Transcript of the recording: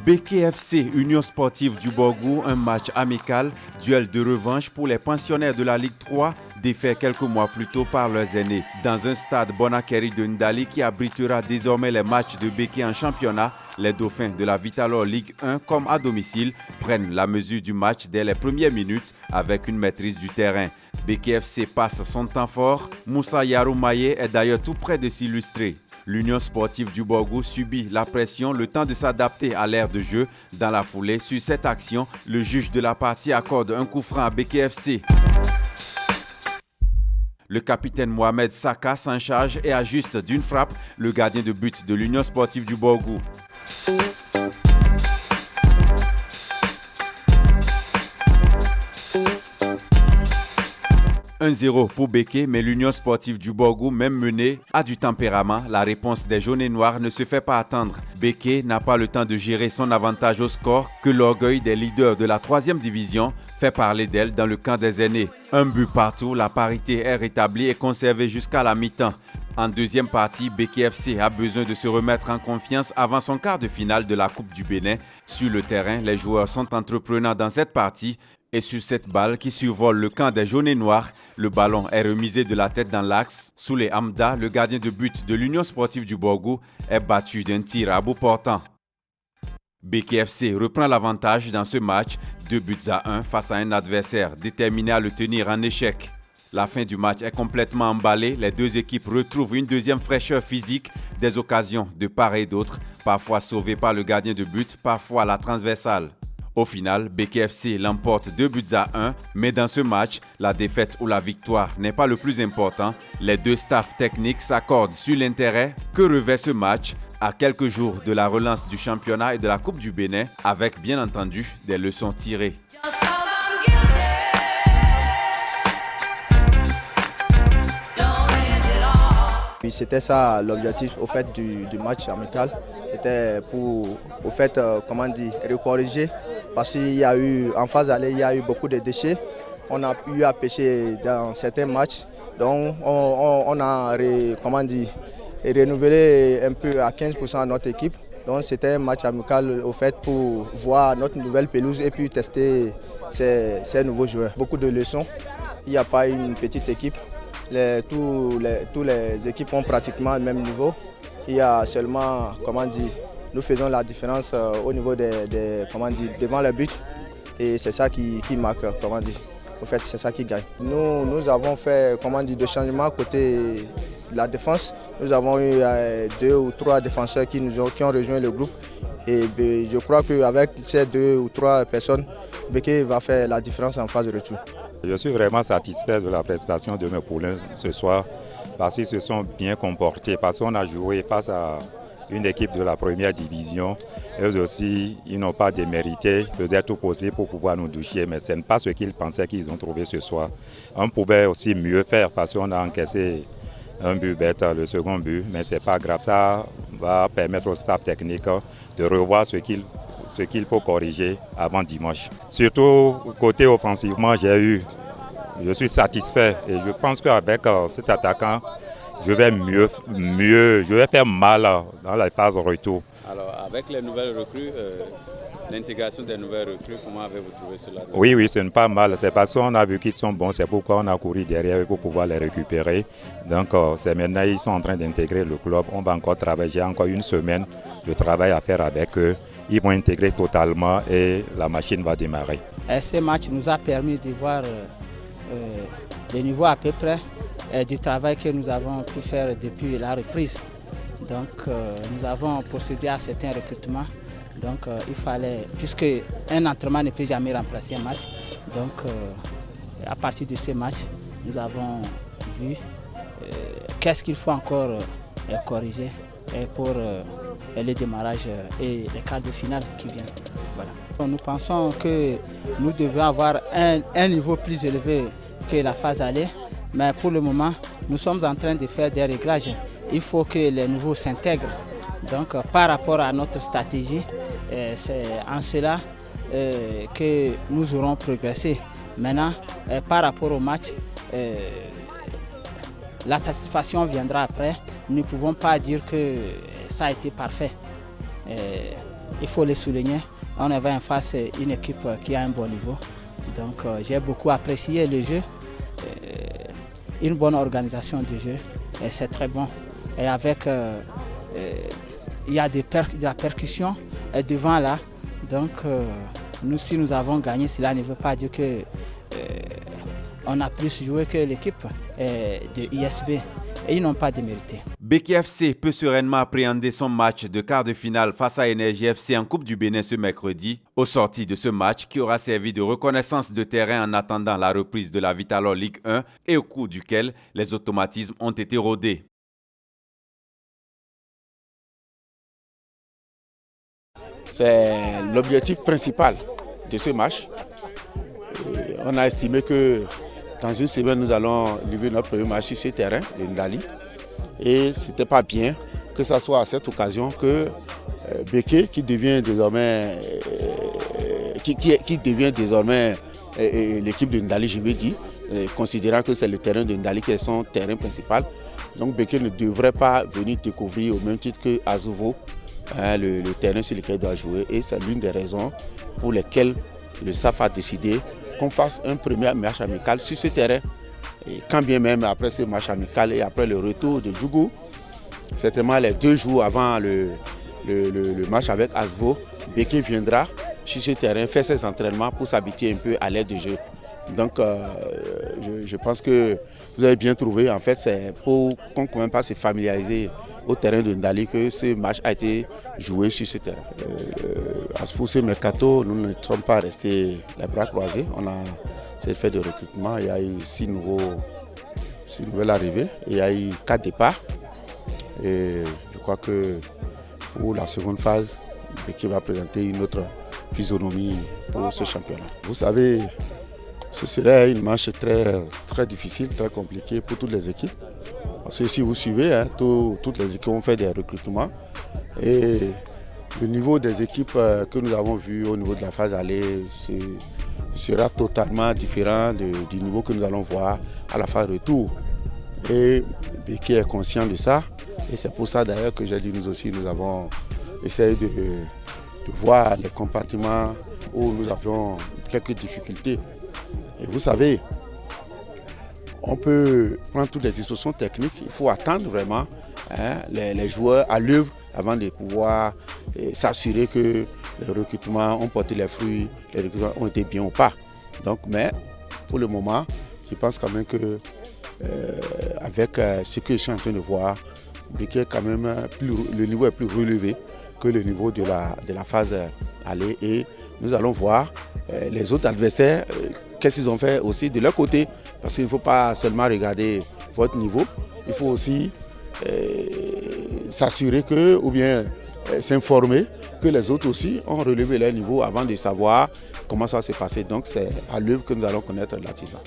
BKFC Union Sportive du Borgou, un match amical, duel de revanche pour les pensionnaires de la Ligue 3, défait quelques mois plus tôt par leurs aînés. Dans un stade Bonakeri de Ndali qui abritera désormais les matchs de BK en championnat, les Dauphins de la Vitalor Ligue 1, comme à domicile, prennent la mesure du match dès les premières minutes avec une maîtrise du terrain. BKFC passe son temps fort, Moussa Yaroumaye est d'ailleurs tout près de s'illustrer. L'Union Sportive du Borgou subit la pression, le temps de s'adapter à l'ère de jeu. Dans la foulée, sur cette action, le juge de la partie accorde un coup franc à BKFC. Le capitaine Mohamed Saka s'en charge et ajuste d'une frappe le gardien de but de l'Union Sportive du Borgou. 1-0 pour Béké, mais l'Union Sportive du Borgou, même menée, a du tempérament. La réponse des jaunes et noirs ne se fait pas attendre. Béké n'a pas le temps de gérer son avantage au score que l'orgueil des leaders de la 3e division fait parler d'elle dans le camp des aînés. Un but partout, la parité est rétablie et conservée jusqu'à la mi-temps. En deuxième partie, BKFC a besoin de se remettre en confiance avant son quart de finale de la Coupe du Bénin. Sur le terrain, les joueurs sont entreprenants dans cette partie. Et sur cette balle qui survole le camp des jaunes et noirs, le ballon est remisé de la tête dans l'axe. Souley Hamda, le gardien de but de l'Union Sportive du Borgou, est battu d'un tir à bout portant. BKFC reprend l'avantage dans ce match, 2-1 face à un adversaire déterminé à le tenir en échec. La fin du match est complètement emballée, les deux équipes retrouvent une deuxième fraîcheur physique, des occasions de part et d'autre, parfois sauvées par le gardien de but, parfois la transversale. Au final, BKFC l'emporte 2-1, mais dans ce match, la défaite ou la victoire n'est pas le plus important. Les deux staffs techniques s'accordent sur l'intérêt que revêt ce match à quelques jours de la relance du championnat et de la Coupe du Bénin, avec bien entendu des leçons tirées. C'était ça l'objectif au fait du match amical. C'était pour recorriger. Parce qu'il y a eu, en phase aller, il y a eu beaucoup de déchets. On a eu à pêcher dans certains matchs. Donc on a renouvelé un peu à 15% notre équipe. Donc c'était un match amical au fait pour voir notre nouvelle pelouse et puis tester ces nouveaux joueurs. Beaucoup de leçons. Il n'y a pas une petite équipe. Tous les équipes ont pratiquement le même niveau. Il y a seulement, nous faisons la différence au niveau devant le but. Et c'est ça qui marque, au fait, c'est ça qui gagne. Nous avons fait, des changements côté de la défense. Nous avons eu 2 ou 3 défenseurs qui ont rejoint le groupe. Et je crois qu'avec ces 2 ou 3 personnes, Béké va faire la différence en phase de retour. Je suis vraiment satisfait de la prestation de mes poulains ce soir parce qu'ils se sont bien comportés, parce qu'on a joué face à une équipe de la 1re division. Eux aussi, ils n'ont pas démérité, faisaient tout possible pour pouvoir nous doucher, mais ce n'est pas ce qu'ils pensaient qu'ils ont trouvé ce soir. On pouvait aussi mieux faire parce qu'on a encaissé un but bête, le second but, mais ce n'est pas grave. Ça va permettre au staff technique de revoir ce qu'il faut corriger avant dimanche. Surtout côté offensivement, je suis satisfait et je pense qu'avec cet attaquant, je vais faire mal dans la phase retour. Alors avec les nouvelles recrues, l'intégration des nouvelles recrues, comment avez-vous trouvé cela? Oui, ce n'est pas mal. C'est parce qu'on a vu qu'ils sont bons, c'est pourquoi on a couru derrière pour pouvoir les récupérer. Donc c'est maintenant ils sont en train d'intégrer le club. On va encore travailler, j'ai encore une semaine de travail à faire avec eux. Ils vont intégrer totalement et la machine va démarrer. Ce match nous a permis de voir le niveau à peu près du travail que nous avons pu faire depuis la reprise. Donc nous avons procédé à certains recrutements. Donc il fallait, puisque un entraînement ne peut jamais remplacer un match, donc à partir de ce match, nous avons vu qu'est-ce qu'il faut encore corriger pour le démarrage et les quarts de finale qui viennent. Voilà. Nous pensons que nous devons avoir un niveau plus élevé que la phase aller, mais pour le moment, nous sommes en train de faire des réglages. Il faut que les nouveaux s'intègrent. Donc par rapport à notre stratégie, c'est en cela que nous aurons progressé. Maintenant, par rapport au match, la satisfaction viendra après. Nous ne pouvons pas dire que ça a été parfait. il faut le souligner. On avait en face une équipe qui a un bon niveau. Donc j'ai beaucoup apprécié le jeu, une bonne organisation du jeu, et c'est très bon. Et avec, il y a de la percussion devant là. Donc nous, si nous avons gagné, cela ne veut pas dire que on a plus joué que l'équipe de ISB. Et ils n'ont pas démérité. Béké FC peut sereinement appréhender son match de quart de finale face à Énergie FC en Coupe du Bénin ce mercredi, au sorti de ce match qui aura servi de reconnaissance de terrain en attendant la reprise de la Vitalor Ligue 1 et au cours duquel les automatismes ont été rodés. C'est l'objectif principal de ce match. Et on a estimé que dans une semaine, nous allons livrer notre premier match sur ce terrain, le Ndali. Et ce n'était pas bien que ce soit à cette occasion que Béké, qui devient désormais l'équipe de Ndali, je veux dire, considérant que c'est le terrain de Ndali qui est son terrain principal. Donc Béké ne devrait pas venir découvrir au même titre que Azovo le terrain sur lequel il doit jouer. Et c'est l'une des raisons pour lesquelles le staff a décidé qu'on fasse un premier match amical sur ce terrain. Et quand bien même après ce match amical et après le retour de Djougou, certainement les 2 jours avant le match avec Asvo, Béké viendra sur ce terrain faire ses entraînements pour s'habituer un peu à l'aide de jeu. Donc je pense que vous avez bien trouvé, en fait c'est pour qu'on ne commence pas se familiariser au terrain de Ndali que ce match a été joué sur ce terrain. Pour ce mercato, nous ne sommes pas restés les bras croisés. On a fait de recrutement, il y a eu 6 nouvelles arrivées, il y a eu 4 départs. Et je crois que pour la seconde phase, l'équipe va présenter une autre physionomie pour ce championnat. Vous savez, ce serait une manche très difficile, très compliquée pour toutes les équipes. Parce que si vous suivez, toutes les équipes ont fait des recrutements. Et le niveau des équipes que nous avons vues au niveau de la phase aller sera totalement différent du niveau que nous allons voir à la phase retour. Et Béké est conscient de ça. Et c'est pour ça d'ailleurs que j'ai dit nous aussi, nous avons essayé de voir les compartiments où nous avions quelques difficultés. Et vous savez, on peut prendre toutes les instructions techniques, il faut attendre vraiment les joueurs à l'œuvre avant de pouvoir s'assurer que les recrutements ont porté les fruits, les recrutements ont été bien ou pas. Donc, mais pour le moment, je pense quand même que avec ce que je suis en train de voir, Béké quand même le niveau est plus relevé que le niveau de la phase aller. Et nous allons voir les autres adversaires, qu'est-ce qu'ils ont fait aussi de leur côté. Parce qu'il ne faut pas seulement regarder votre niveau, il faut aussi s'assurer que, ou bien s'informer que les autres aussi ont relevé leur niveau avant de savoir comment ça s'est passé. Donc c'est à l'œuvre que nous allons connaître l'artisan.